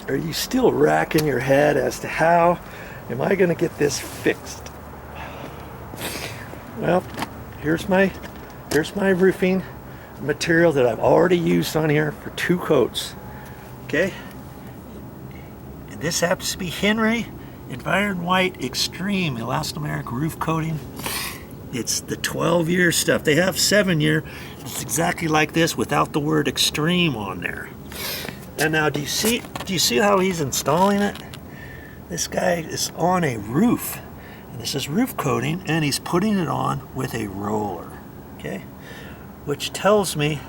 are you still racking your head as to how am I going to get this fixed? Well, here's my roofing material that I've already used on here for 2 coats. Okay, and this happens to be Henry Environ White Extreme Elastomeric Roof Coating. It's the 12-year stuff. They have 7-year. It's exactly like this without the word extreme on there. And now do you see how he's installing it? This guy is on a roof, and this is roof coating, and he's putting it on with a roller. Okay, which tells me,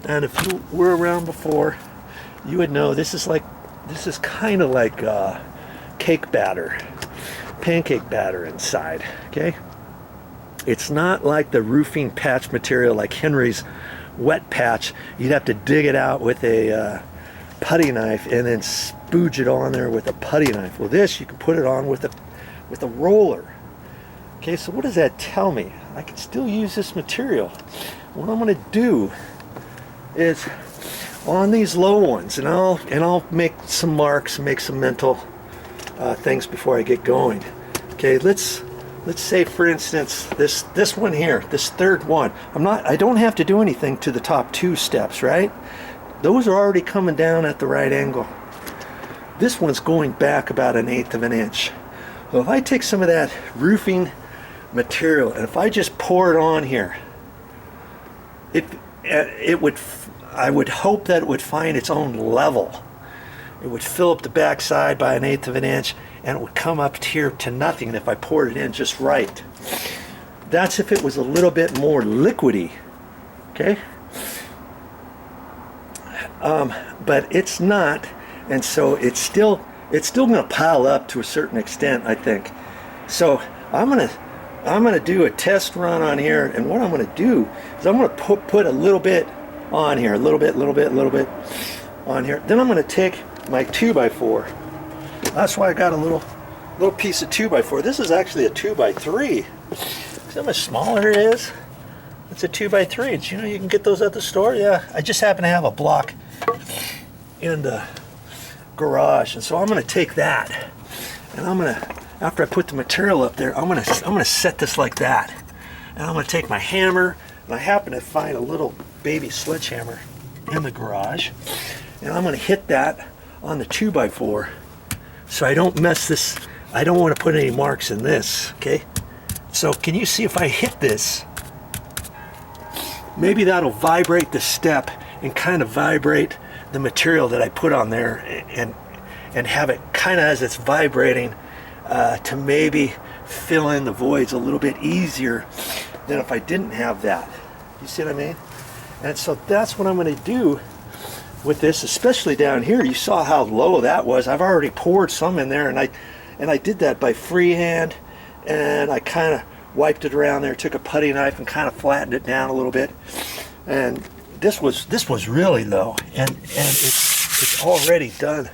and if you were around before, you would know this is kind of like cake batter, pancake batter inside. Okay, it's not like the roofing patch material like Henry's wet patch. You'd have to dig it out with a putty knife and then spooge it on there with a putty knife. Well, this you can put it on with a roller. Okay, so what does that tell me? I can still use this material. What I'm going to do is on these low ones, and I'll make some marks, make some mental things before I get going. Okay, let's say, for instance, this one here, this third one. I don't have to do anything to the top 2 steps, right? Those are already coming down at the right angle. This one's going back about 1/8 of an inch. So if I take some of that roofing material and if I just pour it on here, I would hope that it would find its own level. It would fill up the backside by 1/8 of an inch, and it would come up here to nothing if I poured it in just right. That's if it was a little bit more liquidy. Okay, but it's not, and so it's still going to pile up to a certain extent, I think. So I'm gonna do a test run on here, and what I'm gonna do is I'm gonna put a little bit on here, a little bit on here. Then I'm gonna take my 2x4. That's why I got a little piece of 2x4. This is actually a 2x3. See how much smaller it is? It's a 2x3. It's, you can get those at the store. Yeah, I just happen to have a block in the garage, and so I'm gonna take that, and after I put the material up there, I'm gonna set this like that, and I'm gonna take my hammer, and I happen to find a little baby sledgehammer in the garage, and I'm gonna hit that on the 2x4, so I don't mess this. I don't want to put any marks in this. Okay, so can you see if I hit this? Maybe that'll vibrate the step and kind of vibrate the material that I put on there, and have it kind of as it's vibrating. To maybe fill in the voids a little bit easier than if I didn't have that. You see what I mean? And so that's what I'm going to do with this, especially down here. You saw how low that was. I've already poured some in there, and I did that by freehand, and I kind of wiped it around there, took a putty knife and kind of flattened it down a little bit. And this was really low, and it's already done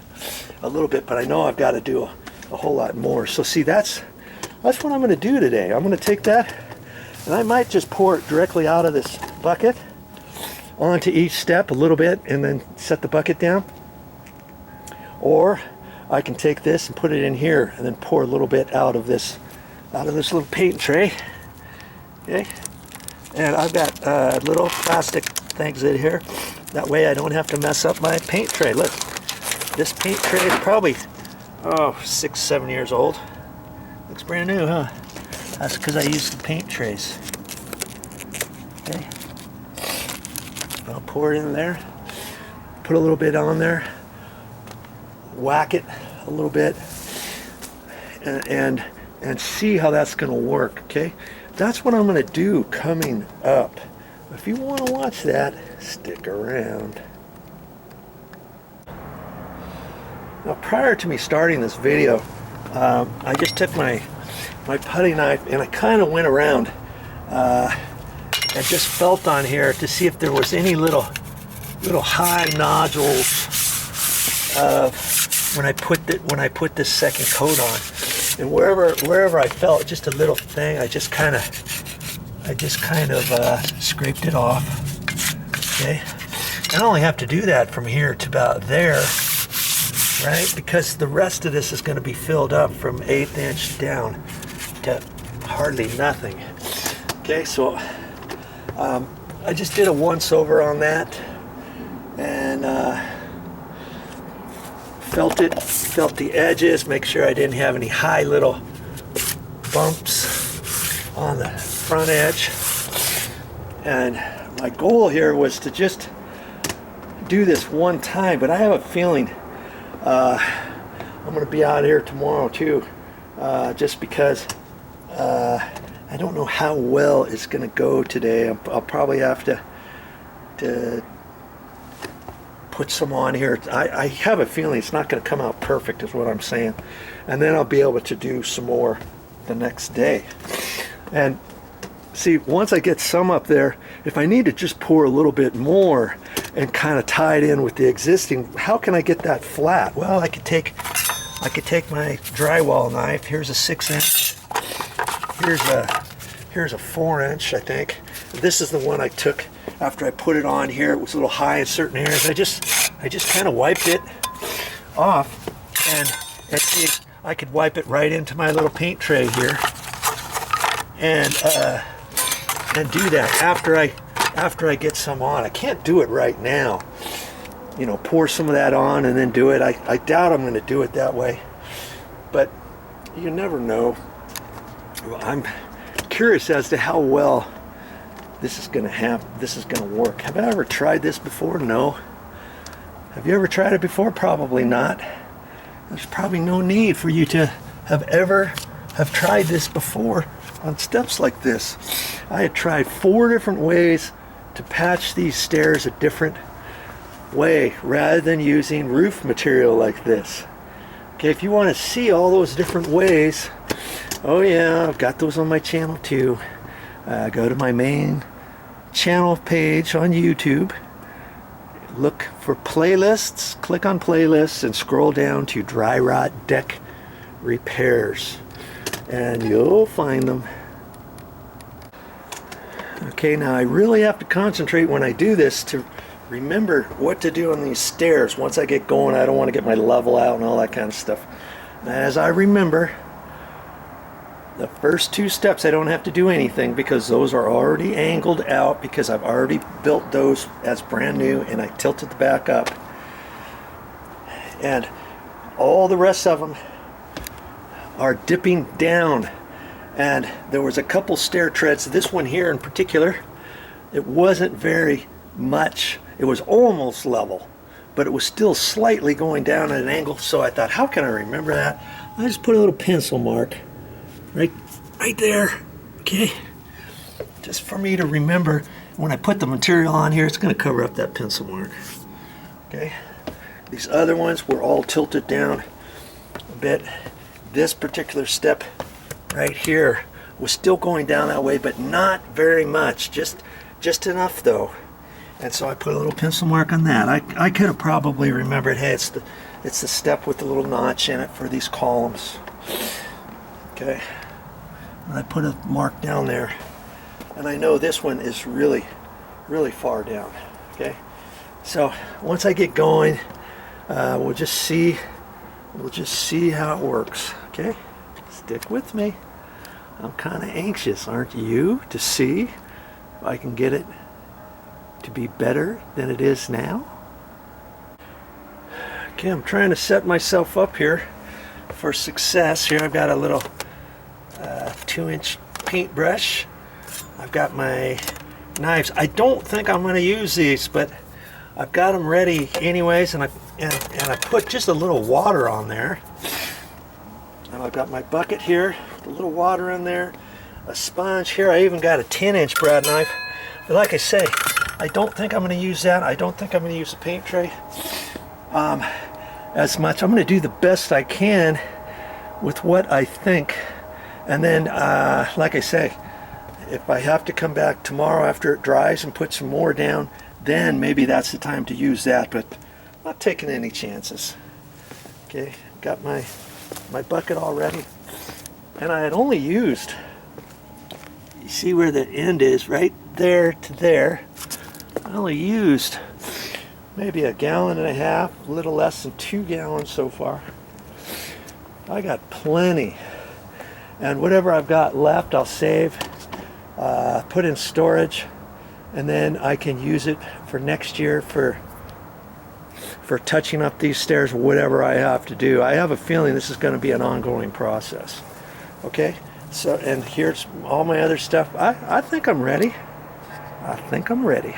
a little bit, but I know I've got to do a whole lot more. So see, that's what I'm going to do today. I'm going to take that, and I might just pour it directly out of this bucket onto each step a little bit, and then set the bucket down. Or I can take this and put it in here, and then pour a little bit out of this little paint tray. Okay, and I've got little plastic things in here. That way I don't have to mess up my paint tray. Look, this paint tray is probably 6-7 years old. Looks brand new, huh? That's because I used the paint trays. Okay, I'll pour it in there, put a little bit on there, whack it a little bit, and see how that's going to work. Okay, that's what I'm going to do coming up. If you want to watch that, stick around. Now, prior to me starting this video, I just took my putty knife and I kind of went around and just felt on here to see if there was any little high nodules when I put this second coat on. And wherever I felt just a little thing, I just kind of scraped it off. Okay, I only have to do that from here to about there. right? Because the rest of this is going to be filled up from 1/8 inch down to hardly nothing. Okay, so I just did a once over on that, and felt the edges, make sure I didn't have any high little bumps on the front edge. And my goal here was to just do this one time, but I have a feeling I'm going to be out here tomorrow too, just because I don't know how well it's going to go today. I'll probably have to put some on here. I have a feeling it's not going to come out perfect is what I'm saying, and then I'll be able to do some more the next day. And see, once I get some up there, if I need to just pour a little bit more and kind of tie it in with the existing, how can I get that flat? Well, I could take my drywall knife. Here's a 6-inch. Here's a 4-inch, I think. This is the one I took after I put it on here. It was a little high in certain areas. I just kind of wiped it off, and see, I could wipe it right into my little paint tray here, and do that after I get some on. I can't do it right now. You know, pour some of that on and then do it. I doubt I'm going to do it that way, but you never know. I'm curious as to how well this is going to work. Have I ever tried this before? No. Have you ever tried it before? Probably not. There's probably no need for you to have tried this before on steps like this. I had tried 4 different ways to patch these stairs a different way rather than using roof material like this. Okay, if you want to see all those different ways, oh yeah, I've got those on my channel too. Go to my main channel page on YouTube, look for playlists, click on playlists, and scroll down to dry rot deck repairs, and you'll find them. Okay, now I really have to concentrate when I do this to remember what to do on these stairs. Once I get going, I don't want to get my level out and all that kind of stuff. As I remember, the first 2 steps I don't have to do anything because those are already angled out, because I've already built those as brand new and I tilted the back up. And all the rest of them are dipping down. And there was a couple stair treads. This one here in particular, it wasn't very much. It was almost level, but it was still slightly going down at an angle. So I thought, how can I remember that? I just put a little pencil mark right there, okay? Just for me to remember when I put the material on here, it's going to cover up that pencil mark, okay? These other ones were all tilted down a bit. This particular step right here was still going down that way, but not very much, just enough though. And so I put a little pencil mark on that. I could have probably remembered, hey, it's the step with the little notch in it for these columns. Okay, and I put a mark down there, and I know this one is really far down. Okay, so once I get going, we'll just see how it works. Okay, stick with me. I'm kind of anxious, aren't you, to see if I can get it to be better than it is now. Okay, I'm trying to set myself up here for success. Here I've got a little 2-inch paintbrush. I've got my knives. I don't think I'm going to use these, but I've got them ready anyways, and I put just a little water on there. And I've got my bucket here with a little water in there, a sponge here. I even got a 10-inch brad knife. But like I say, I don't think I'm going to use that. I don't think I'm going to use the paint tray as much. I'm going to do the best I can with what I think. And then, like I say, if I have to come back tomorrow after it dries and put some more down, then maybe that's the time to use that. But I'm not taking any chances. Okay, got my bucket all ready. And I had only used, you see where the end is, right there to there. I only used maybe 1.5 gallons, a little less than 2 gallons so far. I got plenty, and whatever I've got left I'll save, put in storage, and then I can use it for next year for touching up these stairs, whatever I have to do. I have a feeling this is going to be an ongoing process. Okay, so, and here's all my other stuff. I think I'm ready. I think I'm ready.